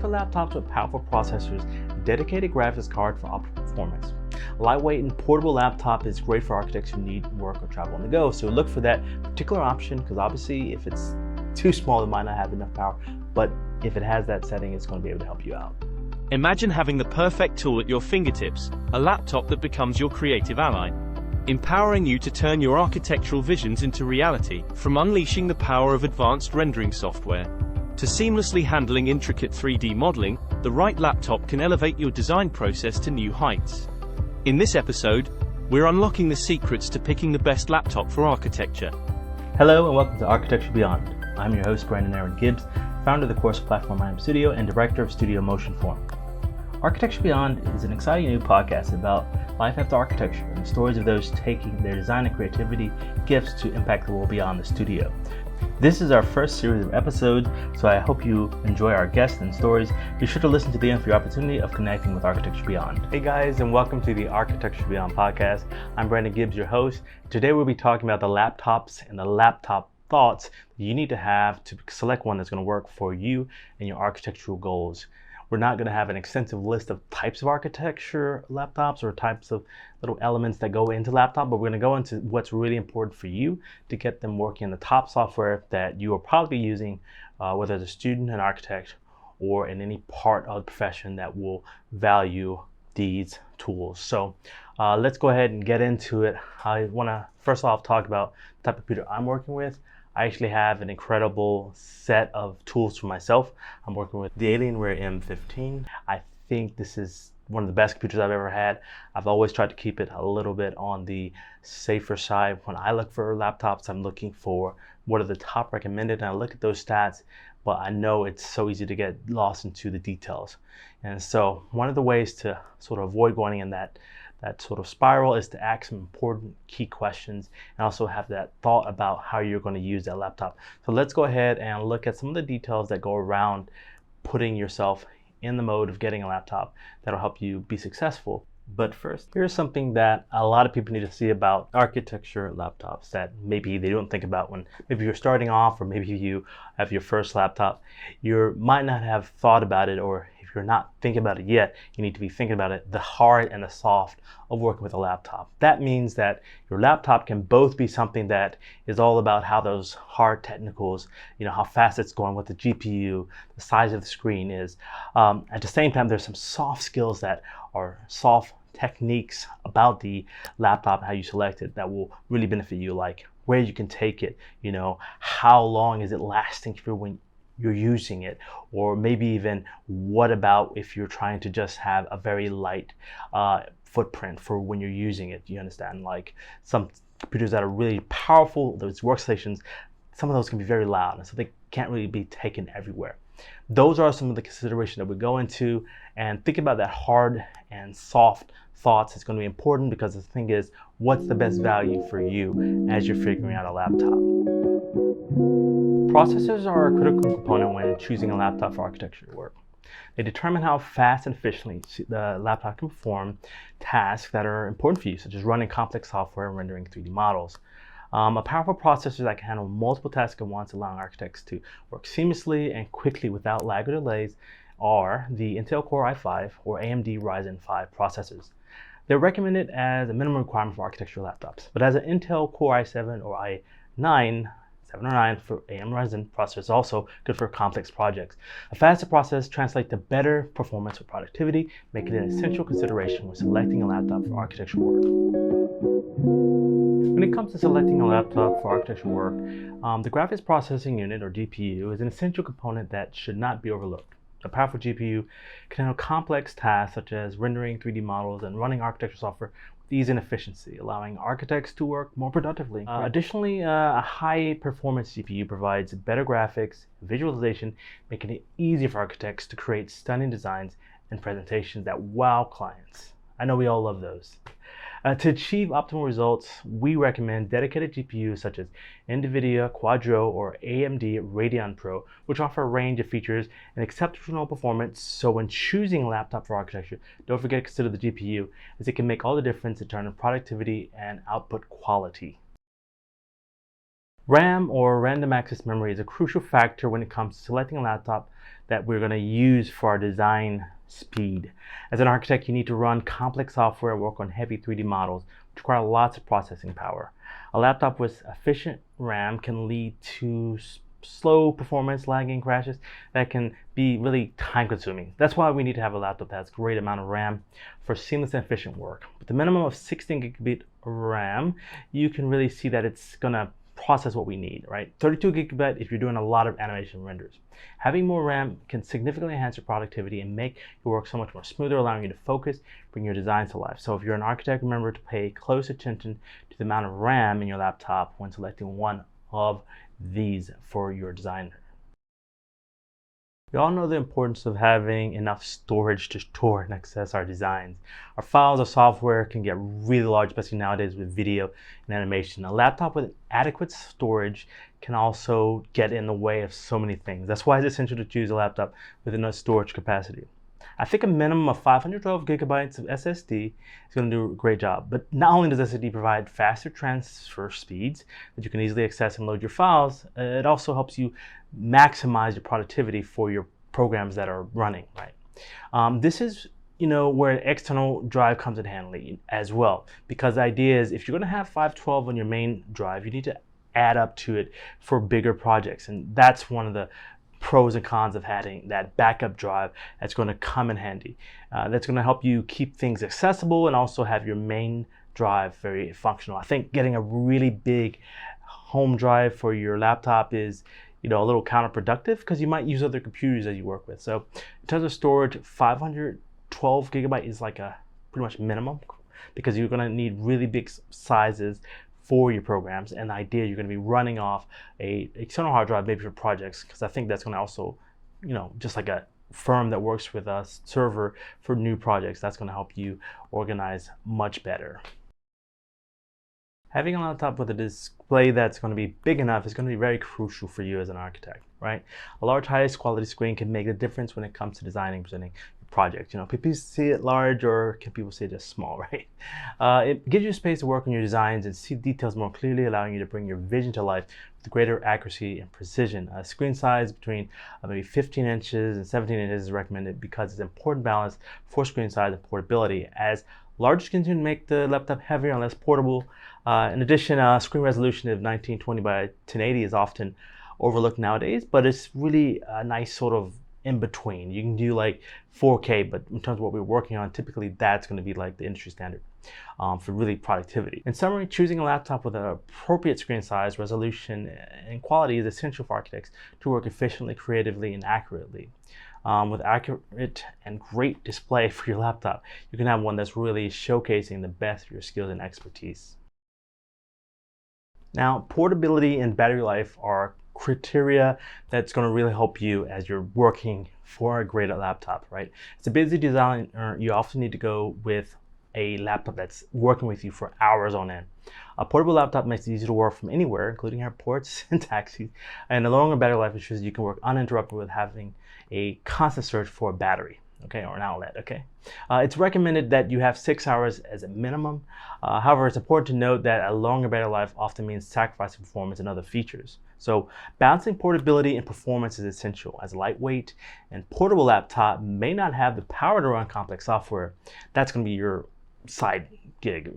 for laptops with powerful processors, dedicated graphics card for optimal performance. A lightweight and portable laptop is great for architects who need work or travel on the go. So look for that particular option, because obviously if it's too small, it might not have enough power. But if it has that setting, it's going to be able to help you out. Imagine having the perfect tool at your fingertips, a laptop that becomes your creative ally, empowering you to turn your architectural visions into reality. From unleashing the power of advanced rendering software to seamlessly handling intricate 3D modeling, the right laptop can elevate your design process to new heights. In this episode, we're unlocking the secrets to picking the best laptop for architecture. Hello and welcome to Architecture Beyond. I'm your host, Brandon Aaron Gibbs, founder of the course platform Iamthestudio and director of Studio Motion Form. Architecture Beyond is an exciting new podcast about life after architecture and the stories of those taking their design and creativity gifts to impact the world beyond the studio. This is our first series of episodes, so I hope you enjoy our guests and stories. Be sure to listen to the end for your opportunity of connecting with Architecture Beyond. Hey guys, and welcome to the Architecture Beyond podcast. I'm Brandon Gibbs, your host. Today we'll be talking about the laptops and the laptop thoughts that you need to have to select one that's going to work for you and your architectural goals. We're not going to have an extensive list of types of architecture laptops or types of little elements that go into laptop, but we're going to go into what's really important for you to get them working in the top software that you are probably using, whether as a student, an architect, or in any part of the profession that will value these tools. So let's go ahead and get into it. I want to first off talk about the type of computer I'm working with. I actually have an incredible set of tools for myself. I'm working with the Alienware M15. I think this is one of the best computers I've ever had. I've always tried to keep it a little bit on the safer side. When I look for laptops, I'm looking for what are the top recommended, and I look at those stats, but I know it's so easy to get lost into the details. And so one of the ways to sort of avoid going in that sort of spiral is to ask some important key questions and also have that thought about how you're going to use that laptop. So let's go ahead and look at some of the details that go around putting yourself in the mode of getting a laptop that'll help you be successful. But first, here's something that a lot of people need to see about architecture laptops that maybe they don't think about when maybe you're starting off, or maybe you have your first laptop. You might not have thought about it, or if you're not thinking about it yet, you need to be thinking about it, the hard and the soft of working with a laptop. That means that your laptop can both be something that is all about how those hard technicals, how fast it's going, what the GPU, the size of the screen is. At the same time, there's some soft skills that are soft techniques about the laptop, how you select it, that will really benefit you, like where you can take it, how long is it lasting for when you're using it, or maybe even what about if you're trying to just have a very light footprint for when you're using it. You understand, like some computers that are really powerful, those workstations, some of those can be very loud, and so they can't really be taken everywhere. Those are some of the considerations that we go into, and think about that hard and soft thoughts. It's going to be important, because the thing is, what's the best value for you as you're figuring out a laptop? Processors are a critical component when choosing a laptop for architecture work. They determine how fast and efficiently the laptop can perform tasks that are important for you, such as running complex software and rendering 3D models. A powerful processor that can handle multiple tasks at once, allowing architects to work seamlessly and quickly without lag or delays, are the Intel Core i5 or AMD Ryzen 5 processors. They're recommended as a minimum requirement for architectural laptops, but as an Intel Core i7 or i9, 7 or 9 for AM Ryzen processor is also good for complex projects. A faster process translates to better performance with productivity, making it an essential consideration when selecting a laptop for architectural work. When it comes to selecting a laptop for architectural work, the graphics processing unit, or GPU, is an essential component that should not be overlooked. A powerful GPU can handle complex tasks such as rendering 3D models and running architectural software with ease and efficiency, allowing architects to work more productively. Additionally, a high-performance GPU provides better graphics and visualization, making it easier for architects to create stunning designs and presentations that wow clients. I know we all love those. To achieve optimal results, we recommend dedicated GPUs such as NVIDIA Quadro or AMD Radeon Pro, which offer a range of features and exceptional performance. So when choosing a laptop for architecture, don't forget to consider the GPU, as it can make all the difference in terms of productivity and output quality. RAM, or random access memory, is a crucial factor when it comes to selecting a laptop that we're going to use for our design speed. As an architect, you need to run complex software and work on heavy 3D models, which require lots of processing power. A laptop with efficient RAM can lead to slow performance, lagging, crashes that can be really time consuming. That's why we need to have a laptop that has a great amount of RAM for seamless and efficient work. With the minimum of 16 gigabit RAM, you can really see that it's gonna process what we need, right? 32 gigabyte if you're doing a lot of animation renders. Having more RAM can significantly enhance your productivity and make your work so much more smoother, allowing you to focus, bring your designs to life. So if you're an architect, remember to pay close attention to the amount of RAM in your laptop when selecting one of these for your design. We all know the importance of having enough storage to store and access our designs. Our files or software can get really large, especially nowadays with video and animation. A laptop with adequate storage can also get in the way of so many things. That's why it's essential to choose a laptop with enough storage capacity. I think a minimum of 512 gigabytes of SSD is going to do a great job. But not only does SSD provide faster transfer speeds that you can easily access and load your files, it also helps you maximize your productivity for your programs that are running, right? This is where an external drive comes in handy as well, because the idea is if you're going to have 512 on your main drive, you need to add up to it for bigger projects, and that's one of the pros and cons of having that backup drive that's going to come in handy. That's going to help you keep things accessible and also have your main drive very functional. I think getting a really big home drive for your laptop is a little counterproductive because you might use other computers that you work with. So in terms of storage, 512 gigabyte is like a pretty much minimum, because you're going to need really big sizes for your programs, and the idea you're going to be running off a external hard drive maybe for projects, because I think that's going to also, just like a firm that works with a server for new projects, that's going to help you organize much better. Having a laptop with a display that's going to be big enough is going to be very crucial for you as an architect, right? A large, highest quality screen can make a difference when it comes to designing and presenting your project. People see it large, or can people see it just small, right? It gives you space to work on your designs and see details more clearly, allowing you to bring your vision to life with greater accuracy and precision. A screen size between maybe 15 inches and 17 inches is recommended because it's an important balance for screen size and portability, as larger screens can make the laptop heavier and less portable. In addition, screen resolution of 1920 by 1080 is often overlooked nowadays, but it's really a nice sort of in between. You can do like 4K, but in terms of what we're working on, typically that's going to be like the industry standard for really productivity. In summary, choosing a laptop with an appropriate screen size, resolution, and quality is essential for architects to work efficiently, creatively, and accurately. With accurate and great display for your laptop, you can have one that's really showcasing the best of your skills and expertise. Now, portability and battery life are criteria that's going to really help you as you're working for a great laptop, right? As a busy designer, you often need to go with a laptop that's working with you for hours on end. A portable laptop makes it easy to work from anywhere, including airports and taxis, and the longer battery life ensures you can work uninterrupted with having a constant search for a battery, okay, or an outlet, okay? It's recommended that you have 6 hours as a minimum. However, it's important to note that a longer battery life often means sacrificing performance and other features. So balancing portability and performance is essential, as a lightweight and portable laptop may not have the power to run complex software. That's going to be your side gig,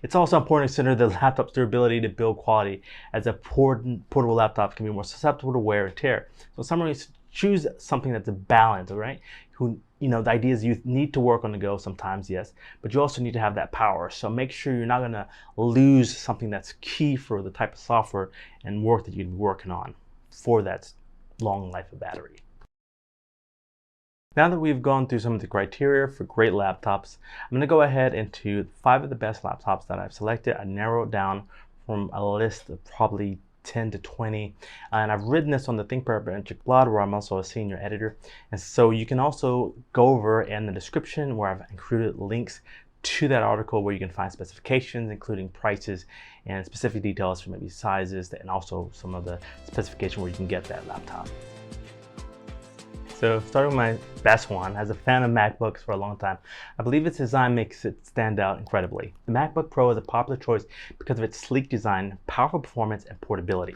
it's also important to consider the laptop's durability to build quality, as a portable laptop can be more susceptible to wear and tear. So summary, choose something that's a balance, all right? The idea is you need to work on the go sometimes, yes, but you also need to have that power. So make sure you're not going to lose something that's key for the type of software and work that you're working on for that long life of battery. Now that we've gone through some of the criteria for great laptops, I'm going to go ahead into 5 of the best laptops that I've selected. I narrowed down from a list of probably 10 to 20, and I've written this on the ThinkParametric blog, where I'm also a senior editor, and so you can also go over in the description where I've included links to that article where you can find specifications, including prices and specific details for maybe sizes, and also some of the specification where you can get that laptop. So starting with my best one, as a fan of MacBooks for a long time, I believe its design makes it stand out incredibly. The MacBook Pro is a popular choice because of its sleek design, powerful performance, and portability.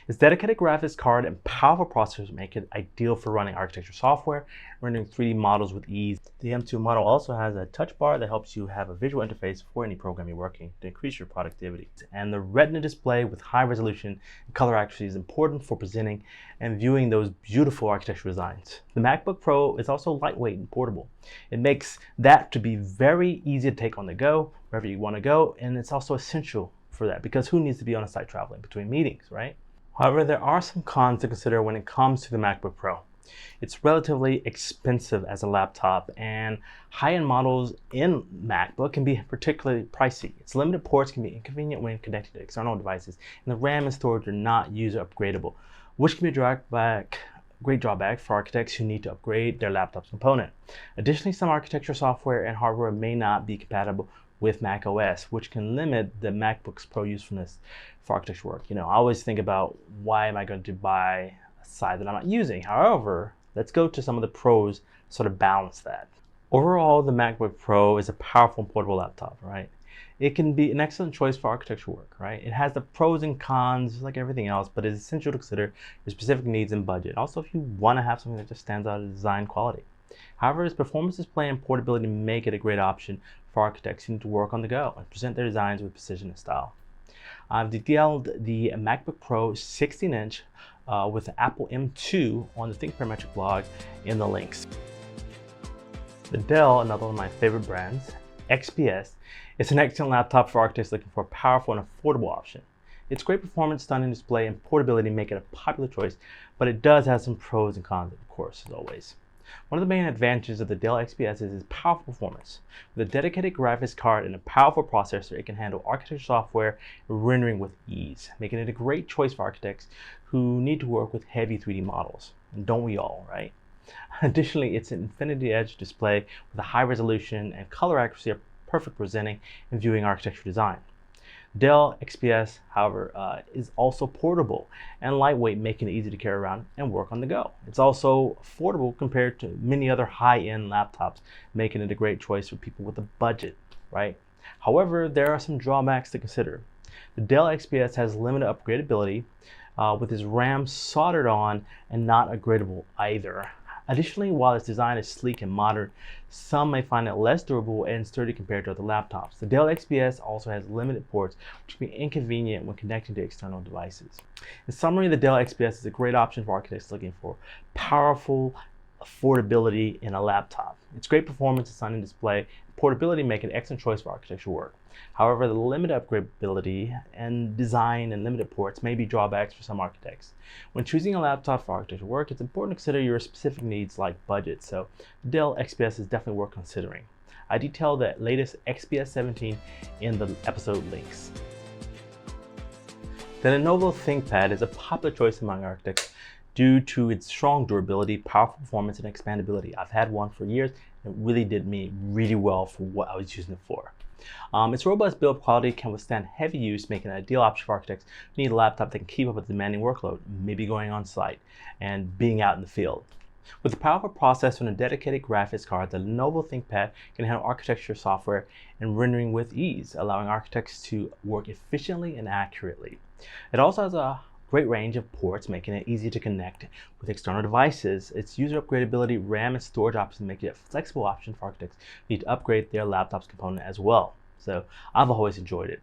Its dedicated graphics card and powerful processors make it ideal for running architecture software, rendering 3D models with ease. The M2 model also has a touch bar that helps you have a visual interface for any program you're working to increase your productivity. And the Retina display with high resolution and color accuracy is important for presenting and viewing those beautiful architectural designs. The MacBook Pro is also lightweight and portable. It makes that to be very easy to take on the go, wherever you want to go, and it's also essential for that because who needs to be on a site traveling between meetings, right? However, there are some cons to consider when it comes to the MacBook Pro. It's relatively expensive as a laptop, and high-end models in MacBook can be particularly pricey. Its limited ports can be inconvenient when connected to external devices, and the RAM and storage are not user upgradable, which can be a great drawback for architects who need to upgrade their laptop's component. Additionally, some architecture software and hardware may not be compatible with Mac OS, which can limit the MacBook Pro usefulness for architecture work. I always think about why am I going to buy a side that I'm not using? However, let's go to some of the pros to sort of balance that. Overall, the MacBook Pro is a powerful and portable laptop, right? It can be an excellent choice for architecture work, right? It has the pros and cons like everything else, but it's essential to consider your specific needs and budget. Also, if you want to have something that just stands out as design quality. However, its performance display and portability make it a great option for architects who need to work on the go and present their designs with precision and style. I've detailed the MacBook Pro 16-inch with the Apple M2 on the ThinkParametric blog in the links. The Dell, another one of my favorite brands, XPS, is an excellent laptop for architects looking for a powerful and affordable option. Its great performance, stunning display, and portability make it a popular choice, but it does have some pros and cons, of course, as always. One of the main advantages of the Dell XPS is its powerful performance. With a dedicated graphics card and a powerful processor, it can handle architecture software and rendering with ease, making it a great choice for architects who need to work with heavy 3D models. And don't we all, right? Additionally, its Infinity Edge display with a high resolution and color accuracy are perfect for presenting and viewing architecture design. Dell XPS, however, is also portable and lightweight, making it easy to carry around and work on the go. It's also affordable compared to many other high-end laptops, making it a great choice for people with a budget, right? However, there are some drawbacks to consider. The Dell XPS has limited upgradability, with its RAM soldered on and not upgradable either. Additionally, while its design is sleek and modern, some may find it less durable and sturdy compared to other laptops. The Dell XPS also has limited ports, which can be inconvenient when connecting to external devices. In summary, the Dell XPS is a great option for architects looking for powerful affordability in a laptop. Its great performance, stunning display, and portability make it an excellent choice for architectural work. However, the limited upgradability and design and limited ports may be drawbacks for some architects. When choosing a laptop for architectural work, it's important to consider your specific needs like budget, so the Dell XPS is definitely worth considering. I detail the latest XPS 17 in the episode links. The Lenovo ThinkPad is a popular choice among architects due to its strong durability, powerful performance, and expandability. I've had one for years, and it really did me really well for what I was using it for. Its robust build quality can withstand heavy use, making it an ideal option for architects who need a laptop that can keep up with the demanding workload, maybe going on site and being out in the field. With a powerful processor and a dedicated graphics card, the Lenovo ThinkPad can handle architecture software and rendering with ease, allowing architects to work efficiently and accurately. It also has a great range of ports, making it easy to connect with external devices. Its user upgradability, RAM, and storage options make it a flexible option for architects who need to upgrade their laptop's component as well. So I've always enjoyed it.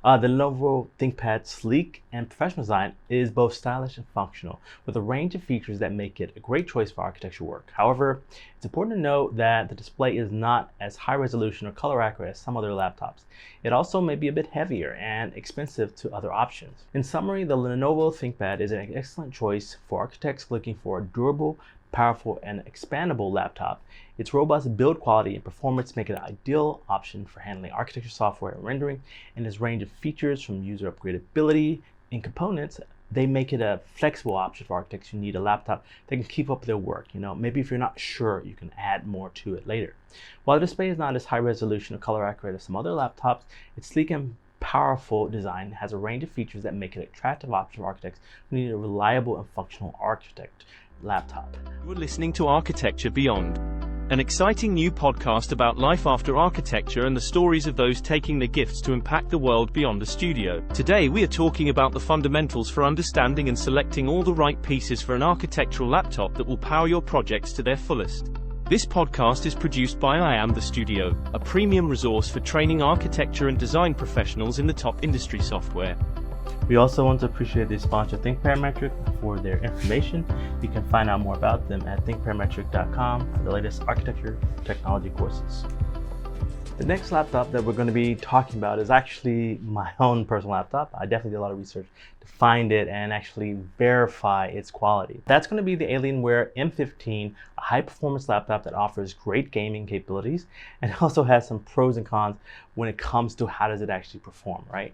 The Lenovo ThinkPad's sleek and professional design is both stylish and functional, with a range of features that make it a great choice for architectural work. However, it's important to note that the display is not as high resolution or color accurate as some other laptops. It also may be a bit heavier and expensive to other options. In summary, the Lenovo ThinkPad is an excellent choice for architects looking for a durable, powerful, and expandable laptop. Its robust build quality and performance make it an ideal option for handling architecture software and rendering, and its range of features from user upgradability and components, they make it a flexible option for architects who need a laptop that can keep up their work. Maybe if you're not sure, you can add more to it later. While the display is not as high resolution or color accurate as some other laptops, its sleek and powerful design has a range of features that make it an attractive option for architects who need a reliable and functional architecture laptop. You're listening to Architecture Beyond, an exciting new podcast about life after architecture and the stories of those taking the gifts to impact the world beyond the studio. Today we are talking about the fundamentals for understanding and selecting all the right pieces for an architectural laptop that will power your projects to their fullest. This podcast is produced by Iamthestudio, a premium resource for training architecture and design professionals in the top industry software. We also want to appreciate the sponsor ThinkParametric for their information. You can find out more about them at ThinkParametric.com for the latest architecture technology courses. The next laptop that we're going to be talking about is actually my own personal laptop. I definitely did a lot of research to find it and actually verify its quality. That's going to be the Alienware M15, a high-performance laptop that offers great gaming capabilities and also has some pros and cons when it comes to how does it actually perform, right?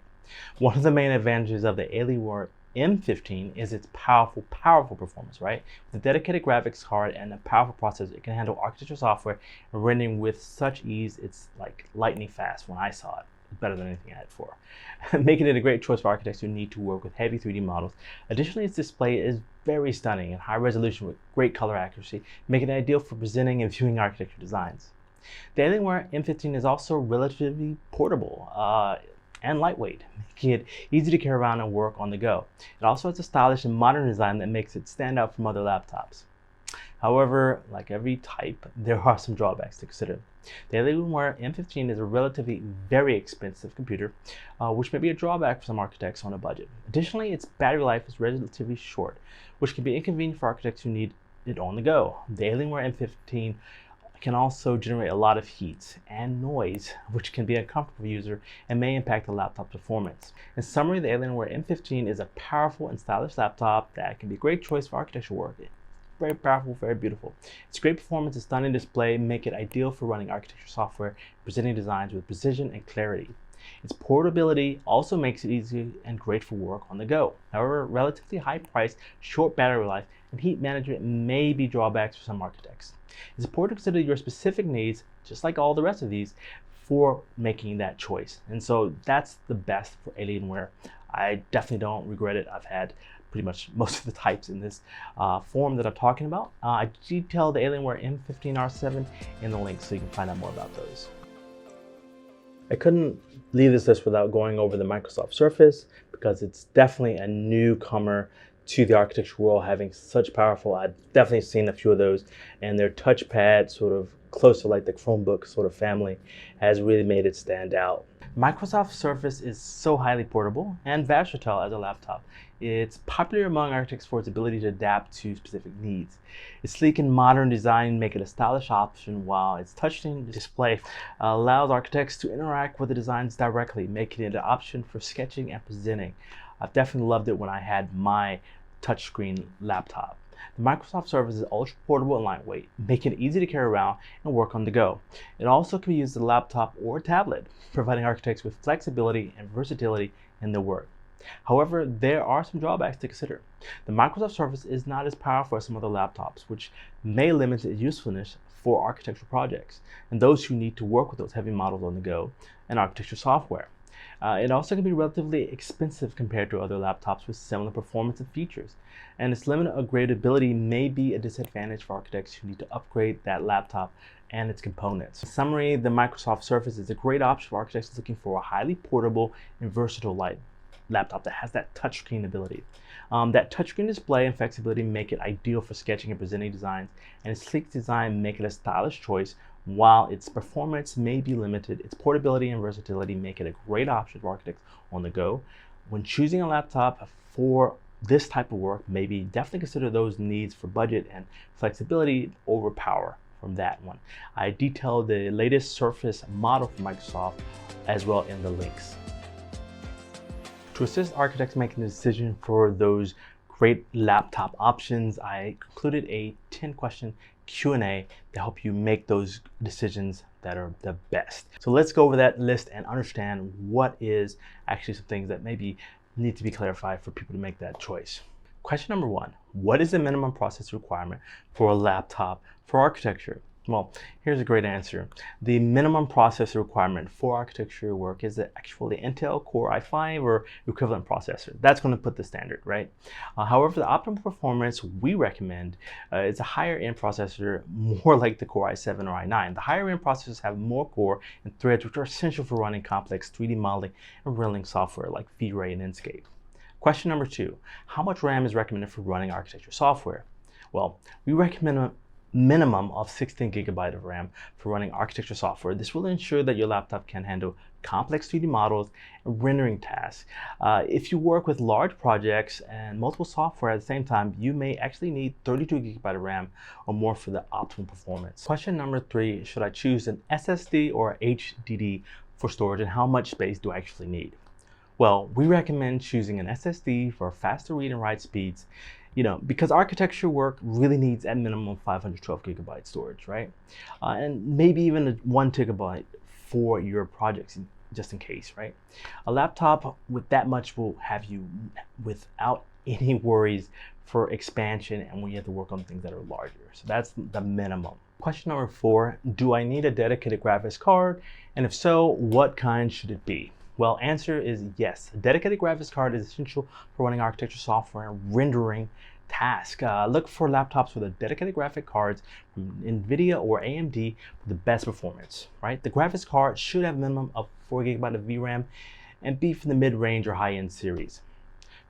One of the main advantages of the Alienware M15 is its powerful performance, right? With a dedicated graphics card and a powerful processor, it can handle architecture software and rendering with such ease. It's like lightning fast. When I saw it, better than anything I had before, making it a great choice for architects who need to work with heavy 3D models. Additionally, its display is very stunning and high resolution with great color accuracy, making it ideal for presenting and viewing architecture designs. The Alienware M15 is also relatively portable and lightweight, making it easy to carry around and work on the go. It also has a stylish and modern design that makes it stand out from other laptops. However, like every type, there are some drawbacks to consider. The Alienware M15 is a relatively very expensive computer, which may be a drawback for some architects on a budget. Additionally, its battery life is relatively short, which can be inconvenient for architects who need it on the go. The Alienware M15 can also generate a lot of heat and noise, which can be uncomfortable for the user and may impact the laptop performance. In summary, the Alienware M15 is a powerful and stylish laptop that can be a great choice for architectural work. Very powerful, very beautiful. Its great performance and stunning display make it ideal for running architecture software and presenting designs with precision and clarity. Its portability also makes it easy and great for work on the go. However, relatively high price, short battery life, and heat management may be drawbacks for some architects. It's important to consider your specific needs, just like all the rest of these, for making that choice. And so that's the best for Alienware. I definitely don't regret it. I've had pretty much most of the types in this form that I'm talking about. I detailed the Alienware M15R7 in the link so you can find out more about those. I couldn't leave this list without going over the Microsoft Surface because it's definitely a newcomer to the architecture world, having such powerful. I've definitely seen a few of those, and their touchpad, sort of close to like the Chromebook sort of family, has really made it stand out. Microsoft Surface is so highly portable and versatile as a laptop. It's popular among architects for its ability to adapt to specific needs. Its sleek and modern design make it a stylish option, while its touchscreen display allows architects to interact with the designs directly, making it an option for sketching and presenting. I've definitely loved it when I had my touchscreen laptop. The Microsoft Surface is ultra portable and lightweight, making it easy to carry around and work on the go. It also can be used as a laptop or a tablet, providing architects with flexibility and versatility in their work. However, there are some drawbacks to consider. The Microsoft Surface is not as powerful as some other laptops, which may limit its usefulness for architectural projects and those who need to work with those heavy models on the go and architecture software. It also can be relatively expensive compared to other laptops with similar performance and features, and its limited upgradability may be a disadvantage for architects who need to upgrade that laptop and its components. In summary, the Microsoft Surface is a great option for architects looking for a highly portable and versatile laptop that has that touchscreen ability. That touchscreen display and flexibility make it ideal for sketching and presenting designs, and its sleek design make it a stylish choice. While its performance may be limited, its portability and versatility make it a great option for architects on the go. When choosing a laptop for this type of work, maybe definitely consider those needs for budget and flexibility over power from that one. I detailed the latest Surface model from Microsoft as well in the links. To assist architects making the decision for those great laptop options, I included a 10-question Q&A to help you make those decisions that are the best. So let's go over that list and understand what is actually some things that maybe need to be clarified for people to make that choice. Question number 1, what is the minimum processor requirement for a laptop for architecture? Well, here's a great answer. The minimum processor requirement for architecture work is actually Intel Core i5 or equivalent processor. That's going to put the standard, right? However, the optimal performance we recommend is a higher end processor, more like the Core i7 or i9. The higher end processors have more core and threads, which are essential for running complex 3D modeling and rendering software like V-Ray and Inkscape. Question number 2, how much RAM is recommended for running architecture software? Well, we recommend a minimum of 16 gigabyte of RAM for running architecture software. This will ensure that your laptop can handle complex 3D models and rendering tasks. If you work with large projects and multiple software at the same time, you may actually need 32 gigabyte of RAM or more for the optimal performance. Question number 3, should I choose an SSD or HDD for storage, and how much space do I actually need? Well, we recommend choosing an SSD for faster read and write speeds, because architecture work really needs at minimum 512 gigabyte storage, right? And maybe even 1 terabyte for your projects, just in case, right? A laptop with that much will have you without any worries for expansion and when you have to work on things that are larger. So that's the minimum. Question number 4, do I need a dedicated graphics card? And if so, what kind should it be? Well, answer is yes. A dedicated graphics card is essential for running architecture software and rendering tasks. Look for laptops with a dedicated graphic cards from NVIDIA or AMD for the best performance, right? The graphics card should have a minimum of 4 gigabyte of VRAM and be from the mid-range or high-end series.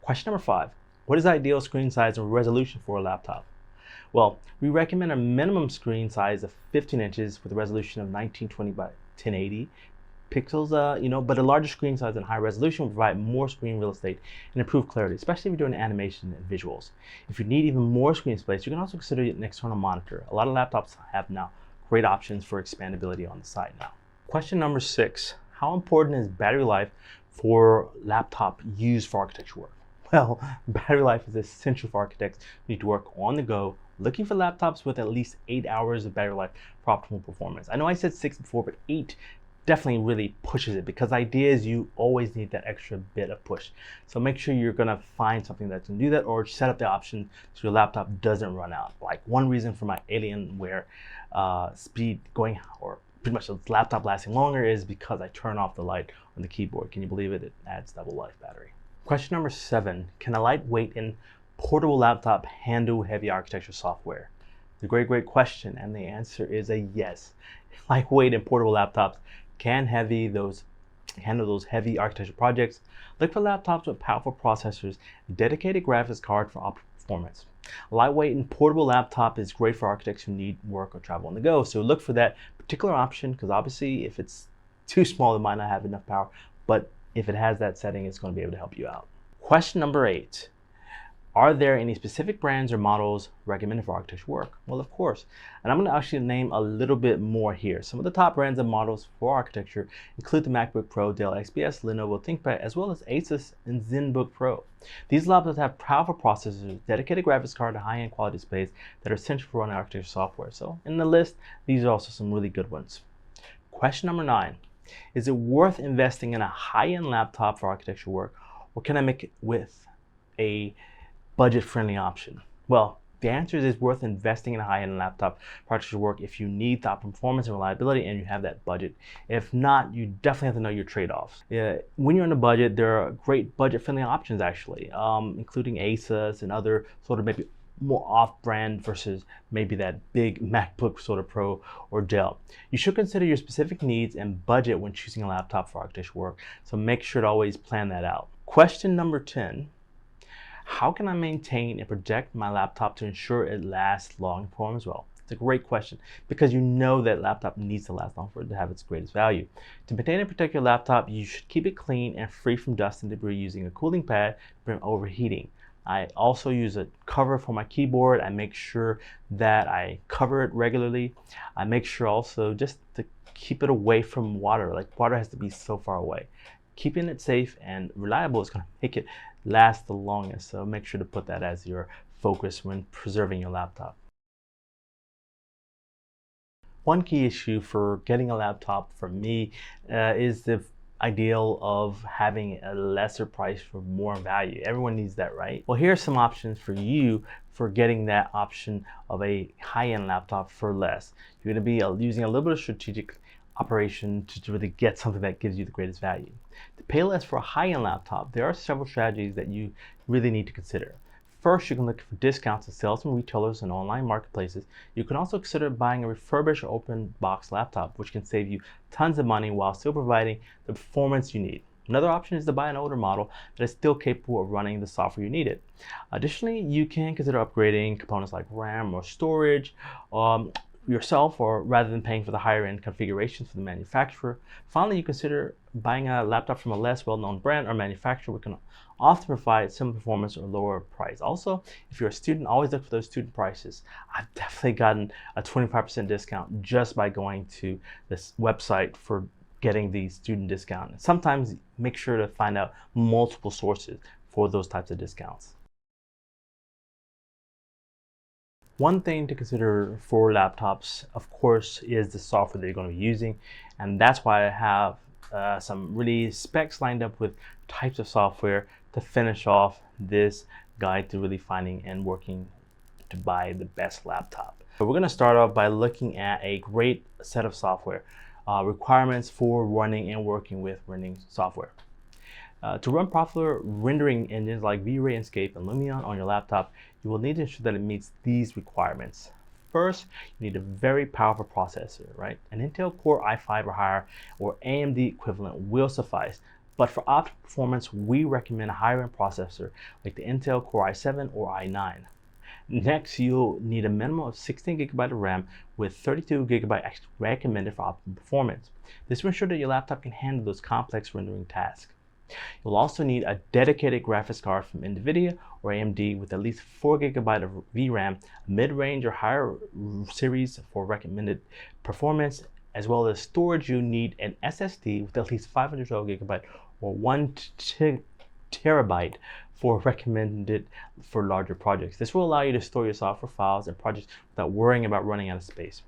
Question number 5, what is the ideal screen size and resolution for a laptop? Well, we recommend a minimum screen size of 15 inches with a resolution of 1920 by 1080 pixels, but a larger screen size and high resolution will provide more screen real estate and improve clarity, especially if you're doing animation and visuals. If you need even more screen space, you can also consider an external monitor. A lot of laptops have now great options for expandability on the side now. Question number 6, how important is battery life for laptop used for architecture work? Well, battery life is essential for architects who need to work on the go, looking for laptops with at least 8 hours of battery life for optimal performance. I know I said 6 before, but 8 definitely really pushes it, because the idea is you always need that extra bit of push. So make sure you're gonna find something that can do that, or set up the option so your laptop doesn't run out. Like one reason for my Alienware speed going, or pretty much the laptop lasting longer, is because I turn off the light on the keyboard. Can you believe it? It adds double life battery. Question number 7, can a lightweight and portable laptop handle heavy architecture software? It's a great question, and the answer is a yes. Lightweight and portable laptops can handle those heavy architecture projects. Look for laptops with powerful processors, dedicated graphics card for optimal performance. A lightweight and portable laptop is great for architects who need work or travel on the go. So look for that particular option, because obviously if it's too small, it might not have enough power, but if it has that setting, it's going to be able to help you out. Question number 8, are there any specific brands or models recommended for architecture work? Well, of course. And I'm going to actually name a little bit more here. Some of the top brands and models for architecture include the MacBook Pro, Dell XPS, Lenovo ThinkPad, as well as Asus and ZenBook Pro. These laptops have powerful processors, dedicated graphics card, and high-end quality displays that are essential for running architecture software. So in the list, these are also some really good ones. Question number 9, is it worth investing in a high-end laptop for architecture work, or can I make it with a budget-friendly option? Well, the answer is it's worth investing in a high-end laptop for architecture work if you need the optimal performance and reliability and you have that budget. If not, you definitely have to know your trade-offs. When you're on a budget, there are great budget-friendly options actually, including Asus and other sort of maybe more off-brand versus maybe that big MacBook sort of Pro or Dell. You should consider your specific needs and budget when choosing a laptop for architecture work, so make sure to always plan that out. Question number 10, how can I maintain and protect my laptop to ensure it lasts long and performs well? It's a great question, because you know that laptop needs to last long for it to have its greatest value. To maintain and protect your laptop, you should keep it clean and free from dust and debris using a cooling pad to prevent overheating. I also use a cover for my keyboard. I make sure that I cover it regularly. I make sure also just to keep it away from water. Like water has to be so far away. Keeping it safe and reliable is going to make it last the longest. So make sure to put that as your focus when preserving your laptop. One key issue for getting a laptop for me is the ideal of having a lesser price for more value. Everyone needs that, right? Well, here are some options for you for getting that option of a high-end laptop for less. You're going to be using a little bit of strategic operation to really get something that gives you the greatest value. To pay less for a high-end laptop, there are several strategies that you really need to consider. First, you can look for discounts at sales from retailers and online marketplaces. You can also consider buying a refurbished or open box laptop, which can save you tons of money while still providing the performance you need. Another option is to buy an older model that is still capable of running the software you needed. Additionally, you can consider upgrading components like RAM or storage yourself, or rather than paying for the higher end configurations from the manufacturer. Finally, you consider buying a laptop from a less well-known brand or manufacturer, which can often provide similar performance or lower price. Also, if you're a student, always look for those student prices. I've definitely gotten a 25% discount just by going to this website for getting the student discount. And sometimes make sure to find out multiple sources for those types of discounts. One thing to consider for laptops, of course, is the software that you're going to be using, and that's why I have some really specs lined up with types of software to finish off this guide to really finding and working to buy the best laptop. So we're going to start off by looking at a great set of software requirements for running and working with rendering software. To run popular rendering engines like V-Ray, Enscape, and Lumion on your laptop, you will need to ensure that it meets these requirements. First, you need a very powerful processor, right? An Intel Core i5 or higher, or AMD equivalent will suffice. But for optimal performance, we recommend a higher-end processor like the Intel Core i7 or i9. Next, you'll need a minimum of 16 GB of RAM with 32 GB recommended for optimal performance. This will ensure that your laptop can handle those complex rendering tasks. You'll also need a dedicated graphics card from NVIDIA or AMD with at least 4 GB of VRAM, mid-range or higher series for recommended performance, as well as storage. You need an SSD with at least 512 GB or 1 TB for recommended for larger projects. This will allow you to store your software files and projects without worrying about running out of space.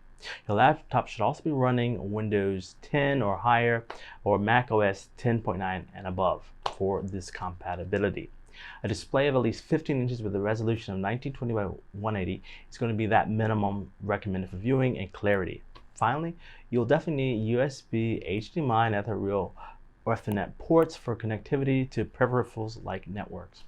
Your laptop should also be running Windows 10 or higher, or Mac OS 10.9 and above for this compatibility. A display of at least 15 inches with a resolution of 1920 by 180 is going to be that minimum recommended for viewing and clarity. Finally, you'll definitely need USB, HDMI, and other real Ethernet ports for connectivity to peripherals like networks.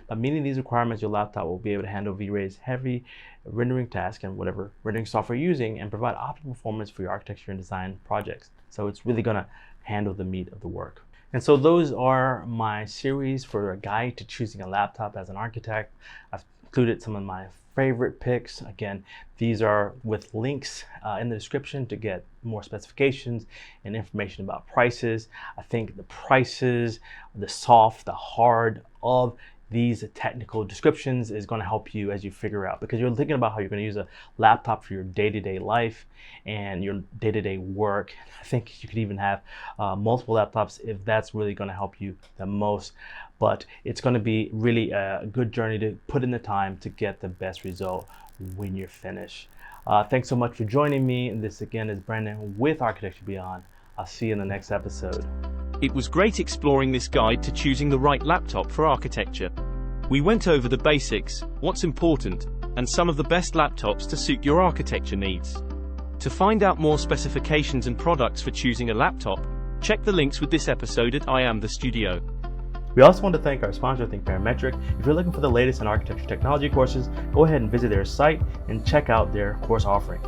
By meeting these requirements, your laptop will be able to handle V-Ray's heavy rendering tasks and whatever rendering software you're using, and provide optimal performance for your architecture and design projects. So it's really going to handle the meat of the work. And so those are my series for a guide to choosing a laptop as an architect. I've included some of my favorite picks. Again, these are with links in the description to get more specifications and information about prices. I think the prices, the soft, the hard of these technical descriptions is going to help you as you figure out, because you're thinking about how you're going to use a laptop for your day-to-day life and your day-to-day work. I think you could even have multiple laptops if that's really going to help you the most. But it's going to be really a good journey to put in the time to get the best result when you're finished. Thanks so much for joining me. This again is Brandon with Architecture Beyond. I'll see you in the next episode. It was great exploring this guide to choosing the right laptop for architecture. We went over the basics, what's important, and some of the best laptops to suit your architecture needs. To find out more specifications and products for choosing a laptop, check the links with this episode at Iamthestudio. We also want to thank our sponsor, ThinkParametric. If you're looking for the latest in architecture technology courses, go ahead and visit their site and check out their course offering.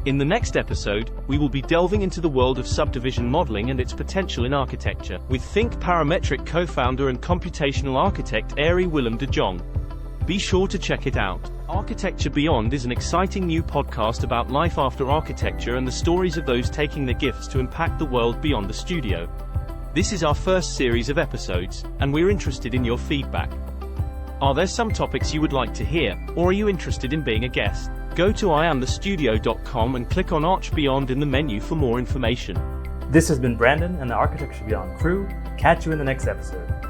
In the next episode, we will be delving into the world of subdivision modeling and its potential in architecture, with ThinkParametric co-founder and computational architect Ari Willem de Jong. Be sure to check it out. Architecture Beyond is an exciting new podcast about life after architecture and the stories of those taking their gifts to impact the world beyond the studio. This is our first series of episodes, and we're interested in your feedback. Are there some topics you would like to hear, or are you interested in being a guest? Go to Iamthestudio.com and click on Arch Beyond in the menu for more information. This has been Brandon and the Architecture Beyond crew. Catch you in the next episode.